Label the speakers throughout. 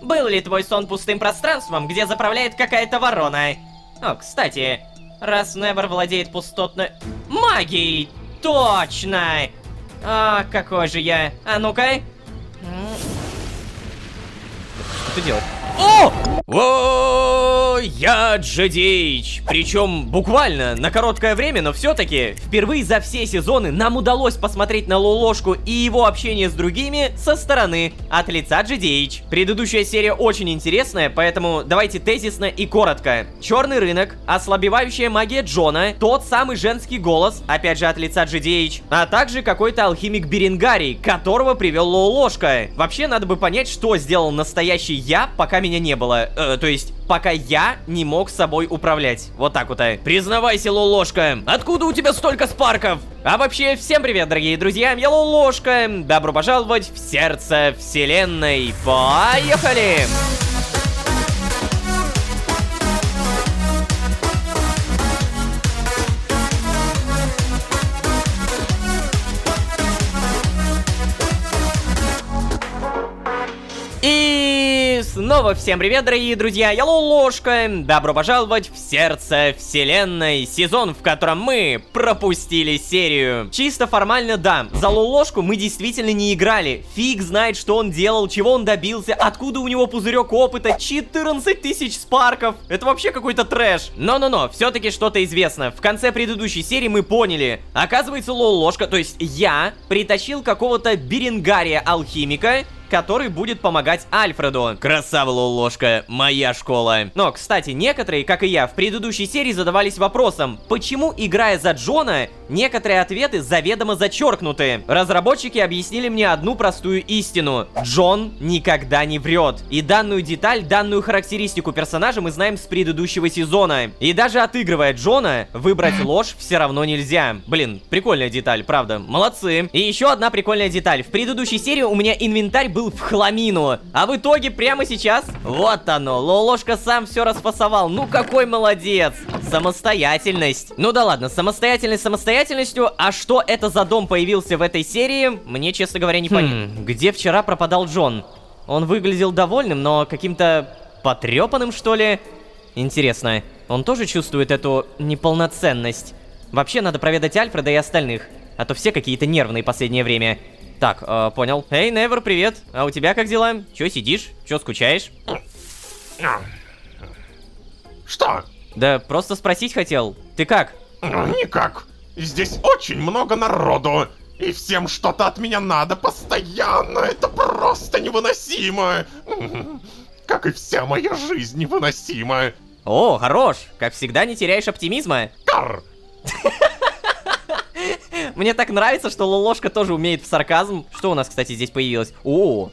Speaker 1: Был ли твой сон пустым пространством, где заправляет какая-то ворона? О, кстати, раз Невер владеет пустотной магией, точно! А, какой же я? А ну-ка. Что делать? О! О, я Джедейч. Причем буквально на короткое время, но все-таки впервые за все сезоны нам удалось посмотреть на Лолошку и его общение с другими со стороны, от лица Джедейч. Предыдущая серия очень интересная, поэтому давайте тезисно и коротко. Черный рынок, ослабевающая магия Джона, тот самый женский голос, опять же от лица Джедейч, а также какой-то алхимик Беренгарий, которого привел Лолошка. Вообще надо бы понять, что сделал настоящий я, пока меня не было. То есть, пока я не мог собой управлять. Вот так вот. Признавайся, Лолошка, откуда у тебя столько спарков? А вообще, всем привет, дорогие друзья, я Лолошка. Добро пожаловать в сердце вселенной. Поехали! И снова всем привет, дорогие друзья, я Лолошка. Добро пожаловать в сердце вселенной, сезон, в котором мы пропустили серию. Чисто формально, да, за Лолошку мы действительно не играли. Фиг знает, что он делал, чего он добился, откуда у него пузырек опыта, 14 тысяч спарков. Это вообще какой-то трэш. Но, все-таки что-то известно. В конце предыдущей серии мы поняли. Оказывается, Лолошка, то есть я, притащил какого-то Беренгария алхимика, который будет помогать Альфреду. Красава, Лолошка, моя школа. Но, кстати, некоторые, как и я, в предыдущей серии задавались вопросом, почему, играя за Джона, некоторые ответы заведомо зачеркнуты. Разработчики объяснили мне одну простую истину. Джон никогда не врет. И данную деталь, данную характеристику персонажа мы знаем с предыдущего сезона. И даже отыгрывая Джона, выбрать ложь все равно нельзя. Блин, прикольная деталь, правда. Молодцы. И еще одна прикольная деталь. В предыдущей серии у меня инвентарь был в хламину. А в итоге прямо сейчас, вот оно, Лолошка сам все расфасовал. Ну какой молодец. Самостоятельность. Ну да ладно, самостоятельность самостоятельностью. А что это за дом появился в этой серии, мне, честно говоря, не понятно. Где вчера пропадал Джон? Он выглядел довольным, но каким-то потрепанным, что ли? Интересно, он тоже чувствует эту неполноценность? Вообще надо проведать Альфреда и остальных, а то все какие-то нервные в последнее время. Так, понял. Эй, Невер, привет. А у тебя как дела? Чё сидишь? Чё скучаешь?
Speaker 2: Что?
Speaker 1: Да просто спросить хотел. Ты как?
Speaker 2: Никак. Здесь очень много народу. И всем что-то от меня надо постоянно. Это просто невыносимо. Как и вся моя жизнь невыносима.
Speaker 1: О, хорош. Как всегда, не теряешь оптимизма.
Speaker 2: Кар!
Speaker 1: Мне так нравится, что Лолошка тоже умеет в сарказм. Что у нас, кстати, здесь появилось? О,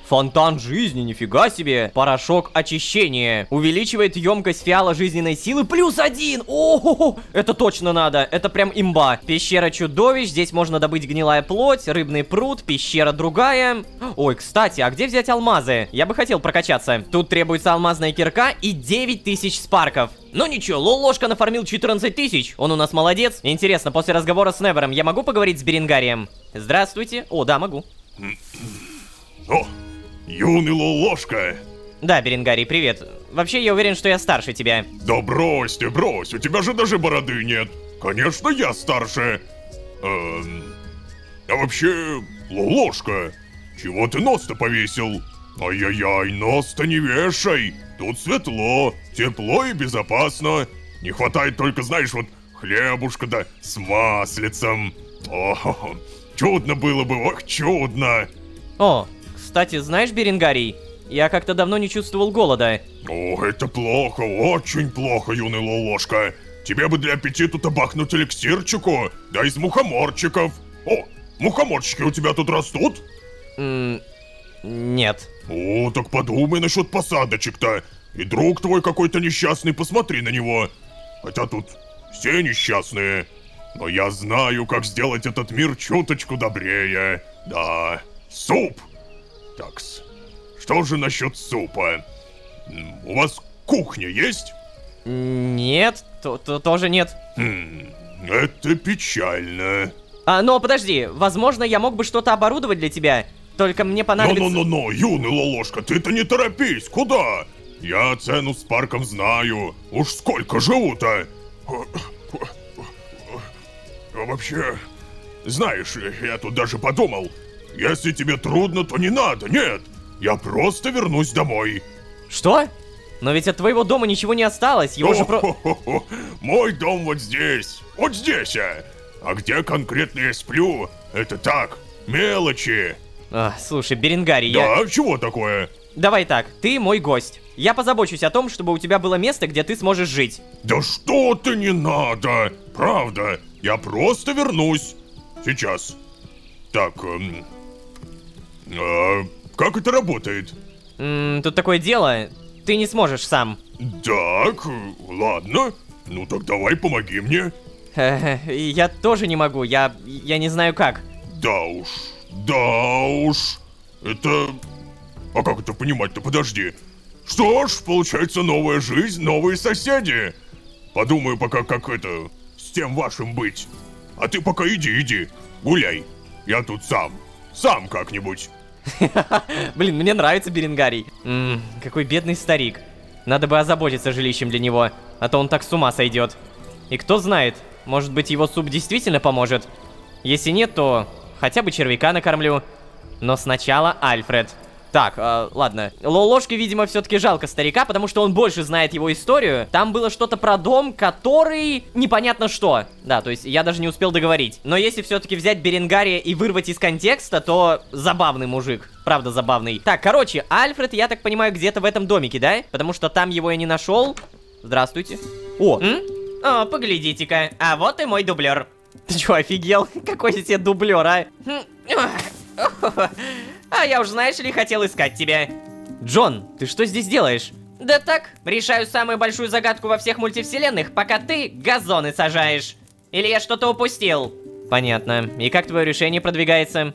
Speaker 1: фонтан жизни, нифига себе. Порошок очищения. Увеличивает емкость фиала жизненной силы +1. О, это точно надо. Это прям имба. Пещера чудовищ. Здесь можно добыть гнилая плоть, рыбный пруд, пещера другая. Ой, кстати, а где взять алмазы? Я бы хотел прокачаться. Тут требуется алмазная кирка и 9000 спарков. Ну ничего, Лолошка нафармил 14 тысяч. Он у нас молодец. Интересно, после разговора с Невером я могу поговорить с Беренгарием? Здравствуйте. О, да, могу.
Speaker 2: О, юный Лолошка.
Speaker 1: Да, Беренгарий, привет. Вообще, я уверен, что я старше тебя.
Speaker 2: Да брось ты, брось, у тебя же даже бороды нет. Конечно, я старше. А вообще, Лолошка, чего ты нос-то повесил? Ай-яй-яй, нос-то не вешай. Тут светло, тепло и безопасно. Не хватает только, знаешь, вот хлебушка да с маслицем. О, чудно было бы, ох, чудно.
Speaker 1: О, кстати, знаешь, Беренгарий, я как-то давно не чувствовал голода.
Speaker 2: О, это плохо, очень плохо, юный Лолошка. Тебе бы для аппетита-то бахнуть эликсирчику, да из мухоморчиков. О, мухоморчики у тебя тут растут?
Speaker 1: Нет.
Speaker 2: О, так подумай насчет посадочек-то. И друг твой какой-то несчастный, посмотри на него. Хотя тут все несчастные. Но я знаю, как сделать этот мир чуточку добрее. Да, суп. Такс, что же насчет супа? У вас кухня есть?
Speaker 1: Нет, тоже нет.
Speaker 2: Это печально.
Speaker 1: Но подожди, возможно, я мог бы что-то оборудовать для тебя. Только мне понадобится...
Speaker 2: Ну-ну-ну-ну, юный Лолошка, ты-то не торопись, куда? Я цену с парком знаю. Уж сколько живу-то? А вообще, знаешь, я тут даже подумал, если тебе трудно, то не надо, нет. Я просто вернусь домой.
Speaker 1: Что? Но ведь от твоего дома ничего не осталось, его же про...
Speaker 2: О-хо-хо-хо. Мой дом вот здесь, а где конкретно я сплю, это так, мелочи.
Speaker 1: Слушай, Беренгарий, я...
Speaker 2: Да, чего такое?
Speaker 1: Давай так, ты мой гость. Я позабочусь о том, чтобы у тебя было место, где ты сможешь жить.
Speaker 2: Да что ты, не надо! Правда, я просто вернусь. Сейчас. Так, как это работает?
Speaker 1: Тут такое дело, ты не сможешь сам.
Speaker 2: Так, ладно. Ну так давай помоги мне.
Speaker 1: Я тоже не могу, я не знаю как.
Speaker 2: Да уж. Это... А как это понимать-то, подожди. Что ж, получается новая жизнь, новые соседи. Подумаю пока, как это, с тем вашим быть. А ты пока иди, гуляй. Я тут сам как-нибудь.
Speaker 1: Блин, мне нравится Беренгарий. Какой бедный старик. Надо бы озаботиться жилищем для него, а то он так с ума сойдет. И кто знает, может быть его суп действительно поможет. Если нет, то хотя бы червяка накормлю. Но сначала Альфред. Так, ладно. Лолошке, видимо, все-таки жалко старика, потому что он больше знает его историю. Там было что-то про дом, который... непонятно что. Да, то есть я даже не успел договорить. Но если все-таки взять Беренгария и вырвать из контекста, то забавный мужик. Правда, забавный. Так, короче, Альфред, я так понимаю, где-то в этом домике, да? Потому что там его я не нашел. Здравствуйте. О, поглядите-ка. А вот и мой дублер. Ты чё, офигел? Какой из тебя дублер, а? А я уж, знаешь ли, хотел искать тебя. Джон, ты что здесь делаешь? Да так, решаю самую большую загадку во всех мультивселенных, пока ты газоны сажаешь. Или я что-то упустил? Понятно. И как твое решение продвигается?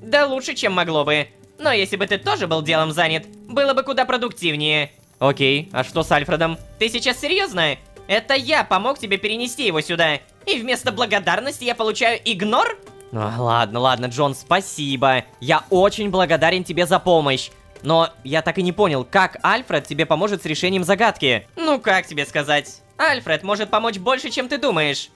Speaker 1: Да лучше, чем могло бы. Но если бы ты тоже был делом занят, было бы куда продуктивнее. Окей, а что с Альфредом? Ты сейчас серьезно? Это я помог тебе перенести его сюда. И вместо благодарности я получаю игнор? Ладно, Джон, спасибо. Я очень благодарен тебе за помощь. Но я так и не понял, как Альфред тебе поможет с решением загадки. Ну, как тебе сказать? Альфред может помочь больше, чем ты думаешь.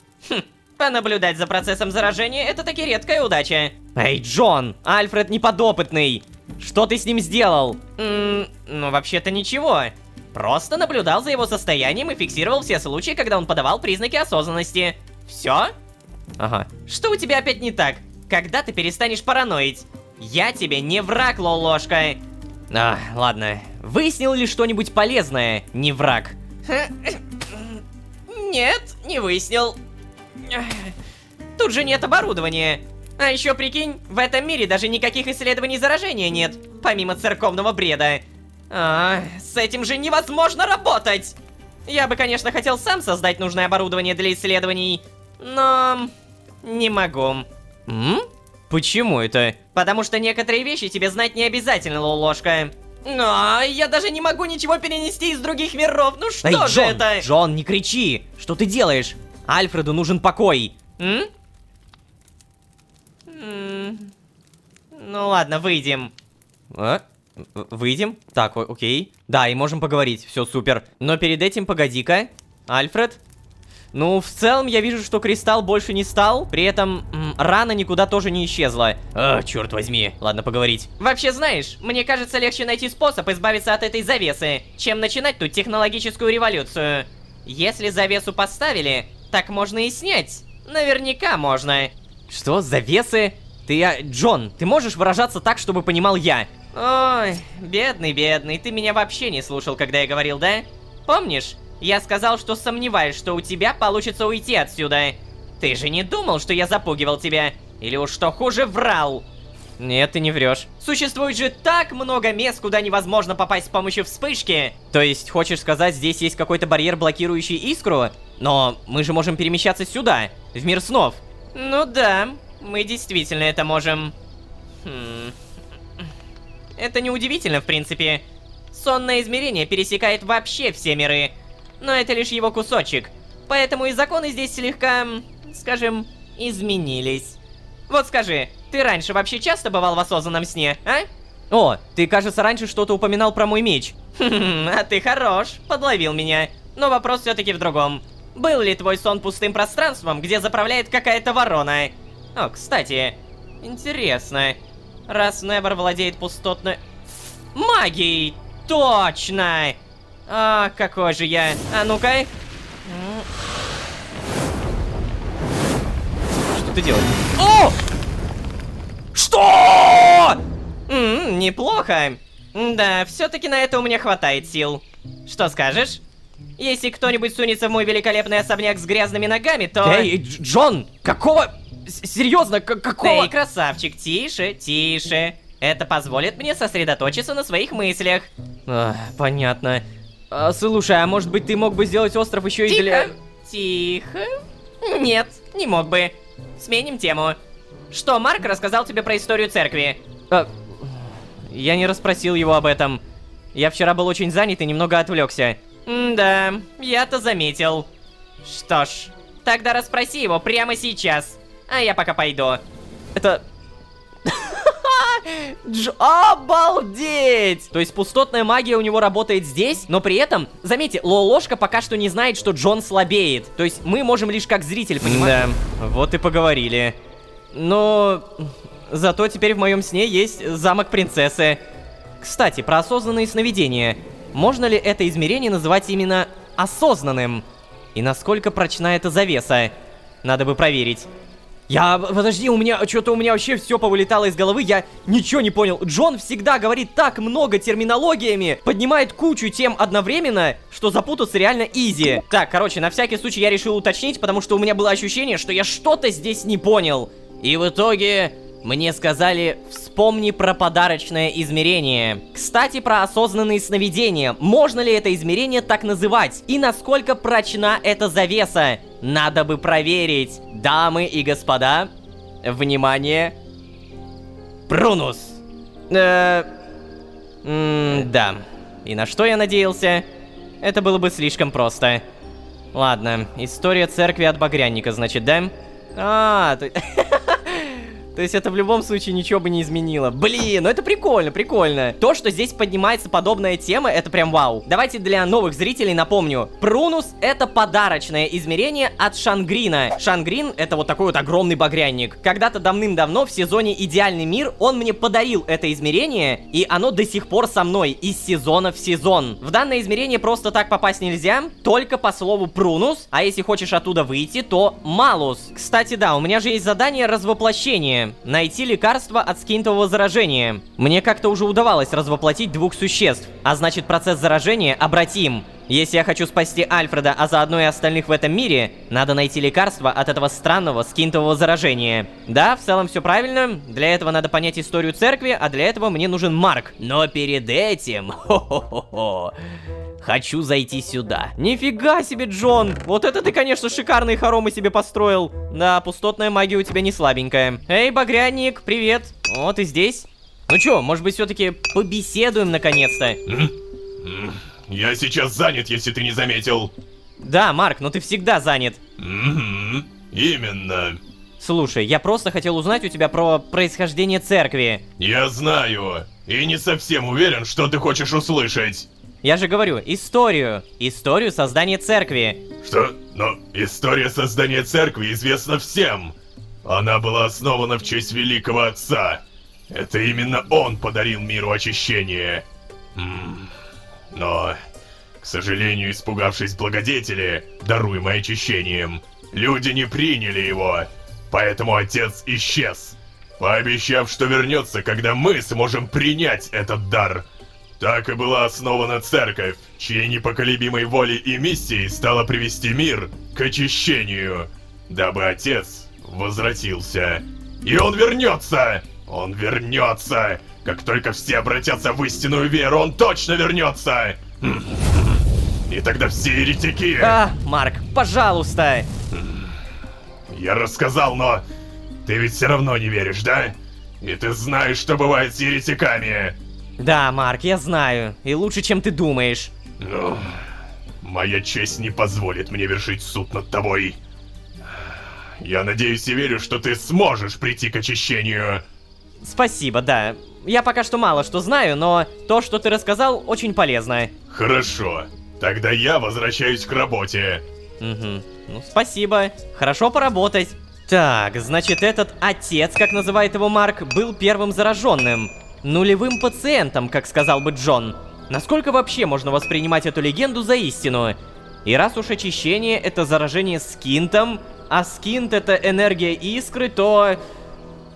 Speaker 1: Понаблюдать за процессом заражения — это таки редкая удача. Эй, Джон, Альфред неподопытный. Что ты с ним сделал? Ну, вообще-то ничего. Просто наблюдал за его состоянием и фиксировал все случаи, когда он подавал признаки осознанности. Все? Ага. Что у тебя опять не так? Когда ты перестанешь параноить? Я тебе не враг, Лолошка. Ладно. Выяснил ли что-нибудь полезное, не враг? Нет, не выяснил. Тут же нет оборудования. А еще прикинь, в этом мире даже никаких исследований заражения нет, помимо церковного бреда. С этим же невозможно работать! Я бы, конечно, хотел сам создать нужное оборудование для исследований, но... не могу. Почему это? Потому что некоторые вещи тебе знать не обязательно, Лолошка. Но я даже не могу ничего перенести из других миров, ну что же
Speaker 3: Джон,
Speaker 1: это?
Speaker 3: Джон, не кричи! Что ты делаешь? Альфреду нужен покой.
Speaker 1: Ну ладно, выйдем.
Speaker 3: Выйдем? Так, окей. Да, и можем поговорить, все супер.
Speaker 1: Но перед этим погоди-ка. Альфред? Ну, в целом я вижу, что кристалл больше не стал. При этом рана никуда тоже не исчезла.
Speaker 3: Черт возьми. Ладно, поговорить.
Speaker 1: Вообще, знаешь, мне кажется, легче найти способ избавиться от этой завесы, чем начинать тут технологическую революцию. Если завесу поставили, так можно и снять. Наверняка можно.
Speaker 3: Что, завесы? Джон, ты можешь выражаться так, чтобы понимал я?
Speaker 1: Ой, бедный, ты меня вообще не слушал, когда я говорил, да? Помнишь? Я сказал, что сомневаюсь, что у тебя получится уйти отсюда. Ты же не думал, что я запугивал тебя? Или уж что хуже, врал?
Speaker 3: Нет, ты не врешь.
Speaker 1: Существует же так много мест, куда невозможно попасть с помощью вспышки.
Speaker 3: То есть, хочешь сказать, здесь есть какой-то барьер, блокирующий искру? Но мы же можем перемещаться сюда, в мир снов.
Speaker 1: Ну да, мы действительно это можем. Это неудивительно, в принципе. Сонное измерение пересекает вообще все миры. Но это лишь его кусочек. Поэтому и законы здесь слегка, скажем, изменились. Вот скажи,
Speaker 3: Ты раньше вообще часто бывал в осознанном сне, а? О, ты, кажется, раньше что-то упоминал про мой меч. А ты хорош, подловил меня. Но вопрос все-таки в другом. Был ли твой сон пустым пространством, где заправляет какая-то ворона? О, кстати, интересно. Раз Невер владеет пустотной... магией! Точно! А, какой же я... А ну-ка. Что ты делаешь? О! Что? Неплохо. Да, все-таки на это у меня хватает сил. Что скажешь? Если кто-нибудь сунется в мой великолепный особняк с грязными ногами, то... Эй, Джон! Какого... Серьезно, какого... Эй, красавчик, тише, тише. Это позволит мне сосредоточиться на своих мыслях. Понятно. Слушай, а может быть ты мог бы сделать остров еще и для... Тихо. Нет, не мог бы. Сменим тему. Что Марк рассказал тебе про историю церкви? Я не расспросил его об этом. Я вчера был очень занят и немного отвлекся. Да, я-то заметил. Что ж, тогда расспроси его прямо сейчас. А я пока пойду. Это... Обалдеть! То есть пустотная магия у него работает здесь, но при этом, заметьте, Лолошка пока что не знает, что Джон слабеет. То есть мы можем лишь как зритель понимать. Да, вот и поговорили. Но... зато теперь в моем сне есть замок принцессы. Кстати, про осознанные сновидения. Можно ли это измерение называть именно осознанным? И насколько прочна эта завеса? Надо бы проверить. Подожди, у меня вообще все повылетало из головы, я ничего не понял. Джон всегда говорит так много терминологиями, поднимает кучу тем одновременно, что запутаться реально изи. Так, короче, на всякий случай я решил уточнить, потому что у меня было ощущение, что я что-то здесь не понял. И в итоге... мне сказали, вспомни про подарочное измерение. Кстати, про осознанные сновидения. Можно ли это измерение так называть? И насколько прочна эта завеса? Надо бы проверить. Дамы и господа, внимание. Прунус. Да. И на что я надеялся? Это было бы слишком просто. Ладно, история церкви от Багрянника, значит, да? То есть это в любом случае ничего бы не изменило. Блин, ну это прикольно, прикольно. То, что здесь поднимается подобная тема, это прям вау. Давайте для новых зрителей напомню. Прунус — это подарочное измерение от Шангрина. Шангрин — это вот такой вот огромный багрянник. Когда-то давным-давно в сезоне «Идеальный мир» он мне подарил это измерение, и оно до сих пор со мной из сезона в сезон. В данное измерение просто так попасть нельзя, только по слову Прунус, а если хочешь оттуда выйти, то Малус. Кстати, да, у меня же есть задание развоплощения. Найти лекарство от скинтового заражения. Мне как-то уже удавалось развоплотить двух существ, а значит процесс заражения обратим. Если я хочу спасти Альфреда, а заодно и остальных в этом мире, надо найти лекарство от этого странного скинтового заражения. Да, в целом все правильно. Для этого надо понять историю церкви, а для этого мне нужен Марк. Но перед этим... хочу зайти сюда. Нифига себе, Джон! Вот это ты, конечно, шикарные хоромы себе построил. Да, пустотная магия у тебя не слабенькая. Эй, Багряник, привет. О, ты здесь? Ну чё, может быть, все-таки побеседуем наконец-то?
Speaker 2: Я сейчас занят, если ты не заметил.
Speaker 3: Да, Марк, но ты всегда занят.
Speaker 2: Именно.
Speaker 3: Слушай, я просто хотел узнать у тебя про происхождение церкви.
Speaker 2: Я знаю. И не совсем уверен, что ты хочешь услышать.
Speaker 3: Я же говорю, историю. Историю создания церкви.
Speaker 2: Что? Но история создания церкви известна всем. Она была основана в честь великого отца. Это именно он подарил миру очищение. Но, к сожалению, испугавшись благодетели, даруемой очищением, люди не приняли его. Поэтому отец исчез, пообещав, что вернется, когда мы сможем принять этот дар. Так и была основана церковь, чьей непоколебимой волей и миссией стало привести мир к очищению, дабы отец возвратился. И он вернется! Он вернется! Как только все обратятся в истинную веру, он точно вернется! И тогда все еретики...
Speaker 3: Марк, пожалуйста!
Speaker 2: Я рассказал, но ты ведь все равно не веришь, да? И ты знаешь, что бывает с еретиками.
Speaker 3: Да, Марк, я знаю. И лучше, чем ты думаешь.
Speaker 2: Ну, моя честь не позволит мне вершить суд над тобой. Я надеюсь и верю, что ты сможешь прийти к очищению.
Speaker 3: Спасибо, да. Я пока что мало что знаю, но то, что ты рассказал, очень полезно.
Speaker 2: Хорошо. Тогда я возвращаюсь к работе.
Speaker 3: Угу. Ну, спасибо. Хорошо поработать. Так, значит, этот отец, как называет его Марк, был первым зараженным. Нулевым пациентом, как сказал бы Джон. Насколько вообще можно воспринимать эту легенду за истину? И раз уж очищение — это заражение скинтом, а скинт — это энергия искры, то...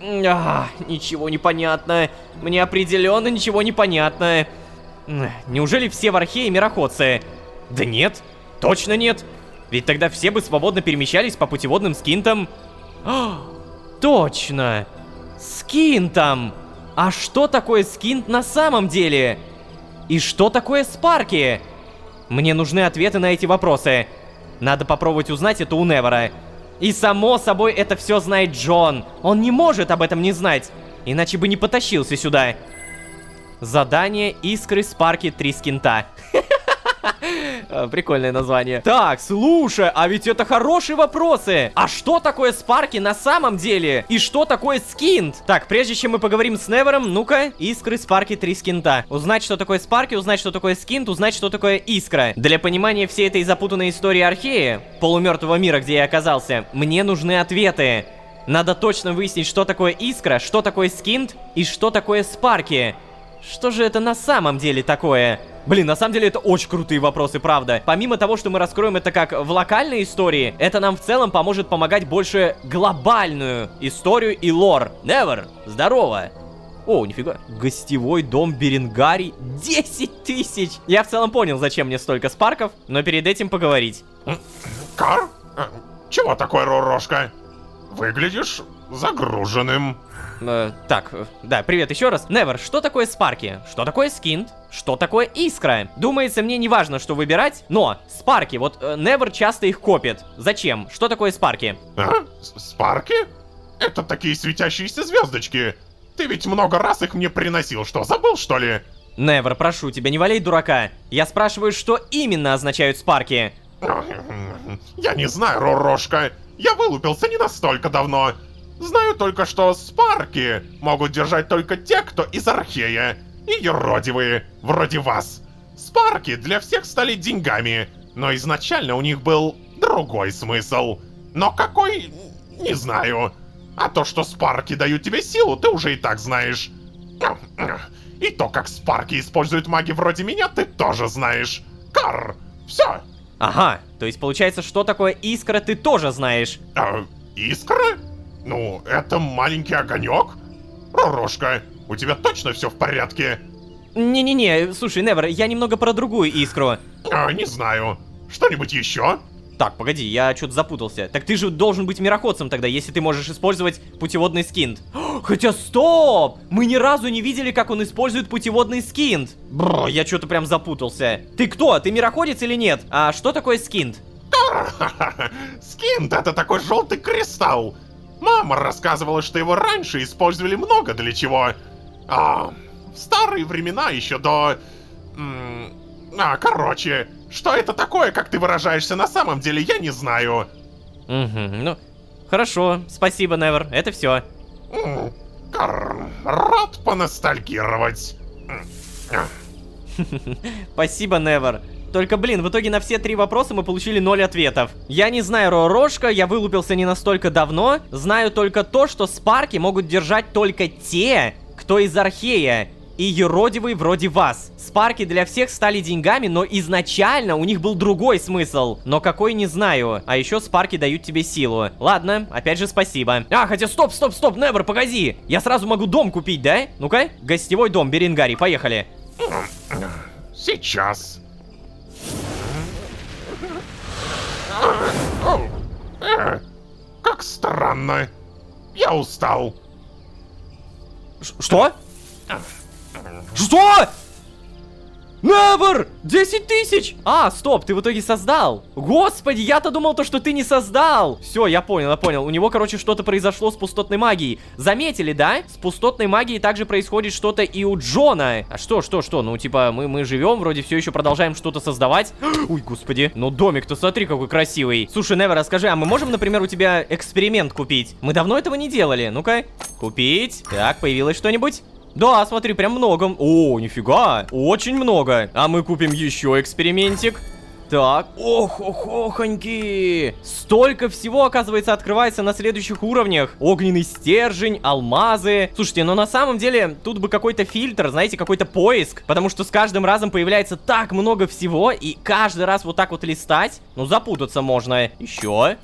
Speaker 3: ничего не понятно. Мне определенно ничего не понятно. Неужели все в Архее мироходцы? Да нет, точно нет. Ведь тогда все бы свободно перемещались по путеводным скинтам. Точно! Скинтом! А что такое скинт на самом деле? И что такое спарки? Мне нужны ответы на эти вопросы. Надо попробовать узнать это у Невера. И само собой это все знает Джон. Он не может об этом не знать, иначе бы не потащился сюда. Задание Искры Спарки 3 скинта. Прикольное название. Так, слушай, а ведь это хорошие вопросы. А что такое спарки на самом деле? И что такое скинт? Так, прежде чем мы поговорим с Невером, ну-ка, Искры Спарки 3 скинта. Узнать, что такое спарки, узнать, что такое скинт, узнать, что такое искра. Для понимания всей этой запутанной истории Археи, полумертвого мира, где я оказался, мне нужны ответы. Надо точно выяснить, что такое искра, что такое скинт и что такое спарки. Что же это на самом деле такое? Блин, на самом деле это очень крутые вопросы, правда. Помимо того, что мы раскроем это как в локальной истории, это нам в целом поможет помогать больше глобальную историю и лор. Невер, здорово. О, нифига. Гостевой дом Беренгарий. 10 тысяч. Я в целом понял, зачем мне столько спарков, но перед этим поговорить.
Speaker 2: Кар? Чего такое, Ророшка? Выглядишь загруженным.
Speaker 3: Да, привет еще раз. Невер, что такое спарки? Что такое скинт? Что такое искра? Думается, мне не важно, что выбирать, но спарки, вот Невер часто их копит. Зачем? Что такое спарки?
Speaker 2: Спарки? Это такие светящиеся звездочки. Ты ведь много раз их мне приносил, что, забыл, что ли?
Speaker 3: Невер, прошу тебя, не валяй дурака. Я спрашиваю, что именно означают спарки?
Speaker 2: Я не знаю, Ророшка. Я вылупился не настолько давно. Знаю только, что спарки могут держать только те, кто из Архея. И юродивые, вроде вас. Спарки для всех стали деньгами, но изначально у них был другой смысл. Но какой, не знаю. А то, что спарки дают тебе силу, ты уже и так знаешь. И то, как спарки используют маги вроде меня, ты тоже знаешь. Кар, все.
Speaker 3: Ага, то есть получается, что такое искра, ты тоже знаешь.
Speaker 2: Искра? Ну, это маленький огонек? Ророшка, у тебя точно все в порядке?
Speaker 3: Не-не-не, слушай, Невер, я немного про другую искру.
Speaker 2: Не знаю. Что-нибудь еще?
Speaker 3: Так, погоди, я что-то запутался. Так ты же должен быть мироходцем тогда, если ты можешь использовать путеводный скинт. Хотя стоп! Мы ни разу не видели, как он использует путеводный скинт. Бро, я что-то прям запутался. Ты кто? Ты мироходец или нет? А что такое скинт?
Speaker 2: Скинт — это такой желтый кристалл. Мама рассказывала, что его раньше использовали много для чего. В старые времена еще до... короче, что это такое, как ты выражаешься на самом деле, я не знаю.
Speaker 3: Ну, хорошо, спасибо, Невер, это все.
Speaker 2: Рад поностальгировать.
Speaker 3: Спасибо, Невер. Только, блин, в итоге на все 3 вопроса мы получили 0 ответов. Я не знаю Ророшка, я вылупился не настолько давно. Знаю только то, что спарки могут держать только те, кто из Архея. И юродивые вроде вас. Спарки для всех стали деньгами, но изначально у них был другой смысл. Но какой, не знаю. А еще спарки дают тебе силу. Ладно, опять же спасибо. Хотя стоп, Невер, погоди. Я сразу могу дом купить, да? Ну-ка, гостевой дом Беренгарий, поехали.
Speaker 2: Сейчас. Как странно. Я устал.
Speaker 3: Что? Что? Never! 10 тысяч! А, стоп, ты в итоге создал. Господи, я-то думал то, что ты не создал. Все, я понял. У него, короче, что-то произошло с пустотной магией. Заметили, да? С пустотной магией также происходит что-то и у Джона. А что? Ну, типа, мы живем, вроде все еще продолжаем что-то создавать. Ой, господи. Ну, домик-то смотри, какой красивый. Слушай, Невер, расскажи, а мы можем, например, у тебя эксперимент купить? Мы давно этого не делали. Ну-ка, купить. Так, появилось что-нибудь? Да, смотри, прям много. О, нифига, очень много. А мы купим еще экспериментик. Так, охоньки. Столько всего, оказывается, открывается на следующих уровнях. Огненный стержень, алмазы. Слушайте, но на самом деле тут бы какой-то фильтр, знаете, какой-то поиск. Потому что с каждым разом появляется так много всего. И каждый раз вот так вот листать, ну, запутаться можно. Еще.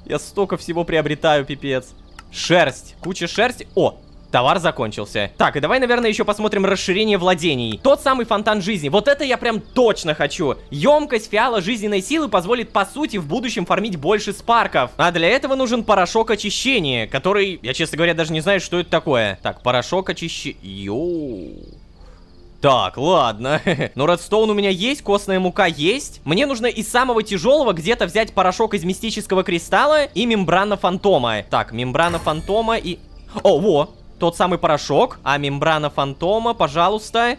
Speaker 3: Я столько всего приобретаю, пипец. Шерсть, куча шерсти. О, товар закончился. Так, и давай, наверное, еще посмотрим расширение владений. Тот самый фонтан жизни. Вот это я прям точно хочу. Емкость фиала жизненной силы позволит, по сути, в будущем фармить больше спарков. А для этого нужен порошок очищения, который, я, честно говоря, даже не знаю, что это такое. Так, порошок очищения. Йоу. Так, ладно. Но редстоун у меня есть, костная мука есть. Мне нужно из самого тяжелого где-то взять порошок из мистического кристалла и мембрана фантома. Так, мембрана фантома и... О, во! Тот самый порошок. А мембрана фантома, пожалуйста.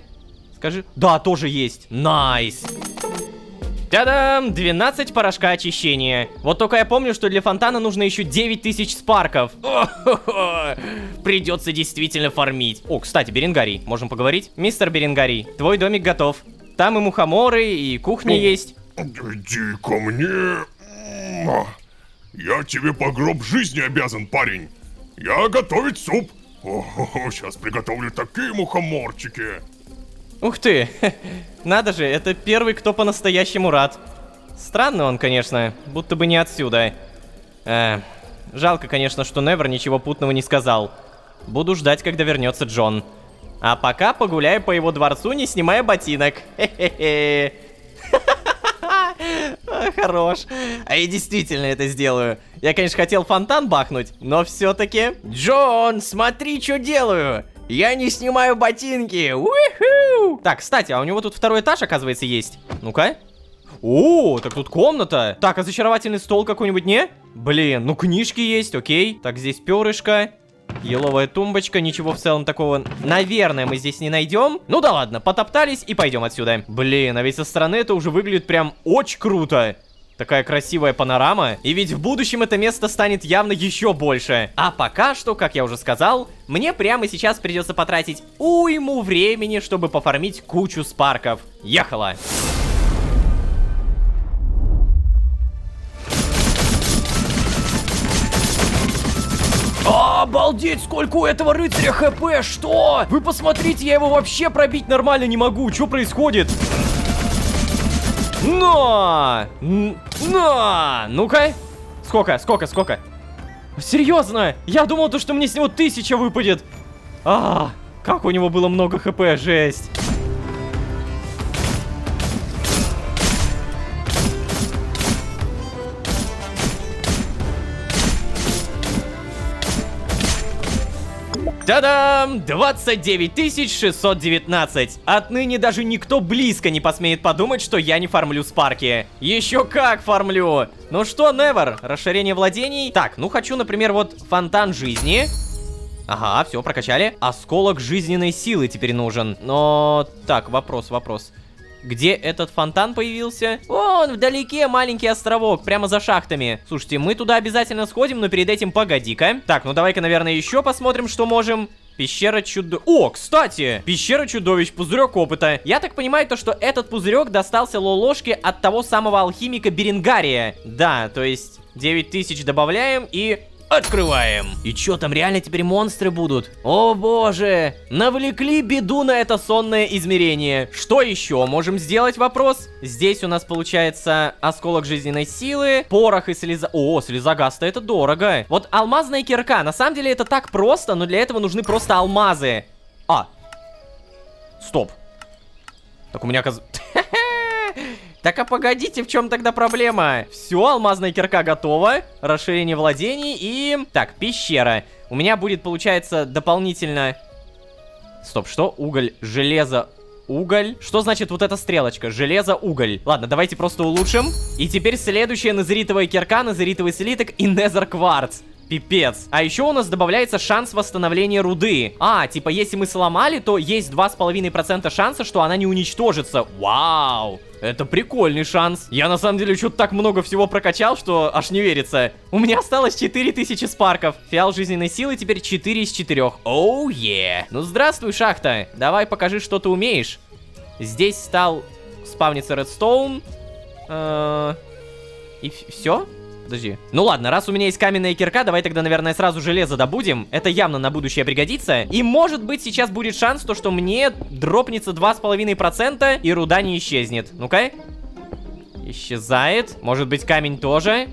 Speaker 3: Скажи. Да, тоже есть. Найс. Та-дам! 12 порошка очищения. Вот только я помню, что для фонтана нужно еще 9000 спарков. Придется действительно фармить. О, кстати, Беренгарий, можем поговорить? Мистер Беренгарий, твой домик готов. Там и мухоморы, и кухня есть.
Speaker 2: Иди ко мне. Я тебе по гроб жизни обязан, парень. Я готовить суп. Сейчас приготовлю такие мухоморчики.
Speaker 3: Ух ты, надо же, это первый, кто по-настоящему рад. Странно он, конечно, будто бы не отсюда. Жалко, конечно, что Невер ничего путного не сказал. Буду ждать, когда вернется Джон. А пока погуляю по его дворцу, не снимая ботинок. Хе-хе-хе. Хорош. А я действительно это сделаю. Я, конечно, хотел фонтан бахнуть, но все-таки... Джон, смотри, что делаю. Я не снимаю ботинки. У-ху! Так, кстати, а у него тут второй этаж, оказывается, есть. Ну-ка. О, так тут комната. Так, а зачаровательный стол какой-нибудь, не? Блин, ну книжки есть, окей. Так, здесь перышко. Еловая тумбочка, ничего в целом такого, наверное, мы здесь не найдем. Ну да ладно, потоптались и пойдем отсюда. Блин, а ведь со стороны это уже выглядит прям очень круто. Такая красивая панорама. И ведь в будущем это место станет явно еще больше. А пока что, как я уже сказал, мне прямо сейчас придется потратить уйму времени, чтобы пофармить кучу спарков. Ехала! Обалдеть, сколько у этого рыцаря хп, что? Вы посмотрите, я его вообще пробить нормально не могу, что происходит? На! Ну-ка. Сколько? Серьезно? Я думал, то, что мне с него 1000 выпадет. Как у него было много хп, жесть. Та-дам! 29619. Отныне даже никто близко не посмеет подумать, что я не фармлю спарки. Еще как фармлю! Ну что, Невер, расширение владений? Так, ну хочу, например, вот фонтан жизни. Ага, все, прокачали. Осколок жизненной силы теперь нужен. Но, так, вопрос. Где этот фонтан появился? Вон, вдалеке маленький островок, прямо за шахтами. Слушайте, мы туда обязательно сходим, но перед этим погоди-ка. Так, ну давай-ка, наверное, еще посмотрим, что можем. Пещера чудовищ. О, кстати, пещера чудовищ, пузырек опыта. Я так понимаю, то, что этот пузырек достался Лолошке от того самого алхимика Беренгария. Да, то есть 9000 добавляем и... открываем. И чё, там реально теперь монстры будут? О боже! Навлекли беду на это сонное измерение. Что еще можем сделать, вопрос? Здесь у нас получается осколок жизненной силы, порох и слеза... О, слезогаста, это дорого. Вот алмазная кирка. На самом деле это так просто, но для этого нужны просто алмазы. Стоп. Так у меня Так, а погодите, в чем тогда проблема? Все, алмазная кирка готова. Расширение владений и... Так, пещера. У меня будет, получается, дополнительно... Стоп, что? Уголь, железо... уголь. Что значит вот эта стрелочка? Железо, уголь. Ладно, давайте просто улучшим. И теперь следующая незеритовая кирка, незеритовый слиток и незер кварц. Пипец. А еще у нас добавляется шанс восстановления руды. А, типа, если мы сломали, то есть 2,5% шанса, что она не уничтожится. Вау! Это прикольный шанс. Я на самом деле что-то так много всего прокачал, что аж не верится. У меня осталось 4000 спарков. Фиал жизненной силы теперь 4 из 4. Оу, е. Ну, здравствуй, шахта. Давай покажи, что ты умеешь. Здесь стал спавниться редстоун. И все? Подожди. Ну ладно, раз у меня есть каменная кирка, давай тогда, наверное, сразу железо добудем. Это явно на будущее пригодится. И может быть сейчас будет шанс, то, что мне дропнется 2,5% и руда не исчезнет. Ну-ка. Исчезает. Может быть, камень тоже?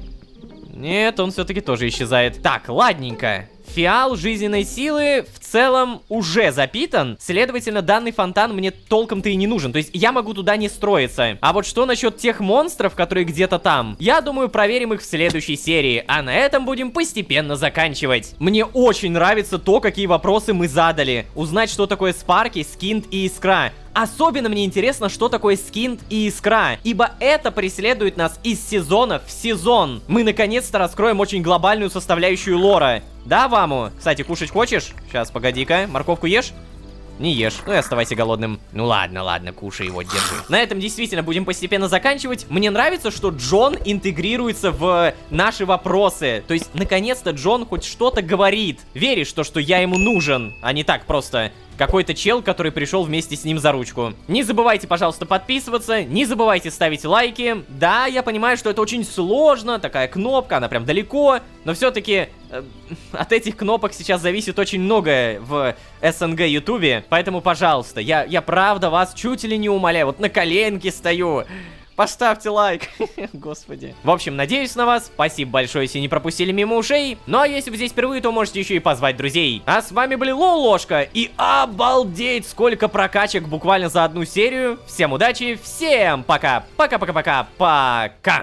Speaker 3: Нет, он все-таки тоже исчезает. Так, ладненько. Фиал жизненной силы в целом уже запитан. Следовательно, данный фонтан мне толком-то и не нужен. То есть я могу туда не строиться. А вот что насчет тех монстров, которые где-то там? Я думаю, проверим их в следующей серии. А на этом будем постепенно заканчивать. Мне очень нравится то, какие вопросы мы задали. Узнать, что такое спарки, скинт и искра. Особенно мне интересно, что такое скинт и искра, ибо это преследует нас из сезона в сезон. Мы наконец-то раскроем очень глобальную составляющую лора. Да, Ваму? Кстати, кушать хочешь? Сейчас, погоди-ка. Морковку ешь? Не ешь. Ну и оставайся голодным. Ну ладно, ладно, кушай его, держи. На этом действительно будем постепенно заканчивать. Мне нравится, что Джон интегрируется в наши вопросы. То есть, наконец-то Джон хоть что-то говорит. Веришь, что я ему нужен, а не так просто какой-то чел, который пришел вместе с ним за ручку. Не забывайте, пожалуйста, подписываться, не забывайте ставить лайки. Да, я понимаю, что это очень сложно, такая кнопка, она прям далеко, но все-таки от этих кнопок сейчас зависит очень многое в СНГ Ютубе, поэтому, пожалуйста, я правда вас чуть ли не умоляю, вот на коленке стою. Поставьте лайк. Господи. В общем, надеюсь на вас. Спасибо большое, если не пропустили мимо ушей. Ну а если вы здесь впервые, то можете еще и позвать друзей. А с вами были Лолошка. И обалдеть, сколько прокачек буквально за одну серию. Всем удачи, всем пока. Пока-пока-пока. Пока.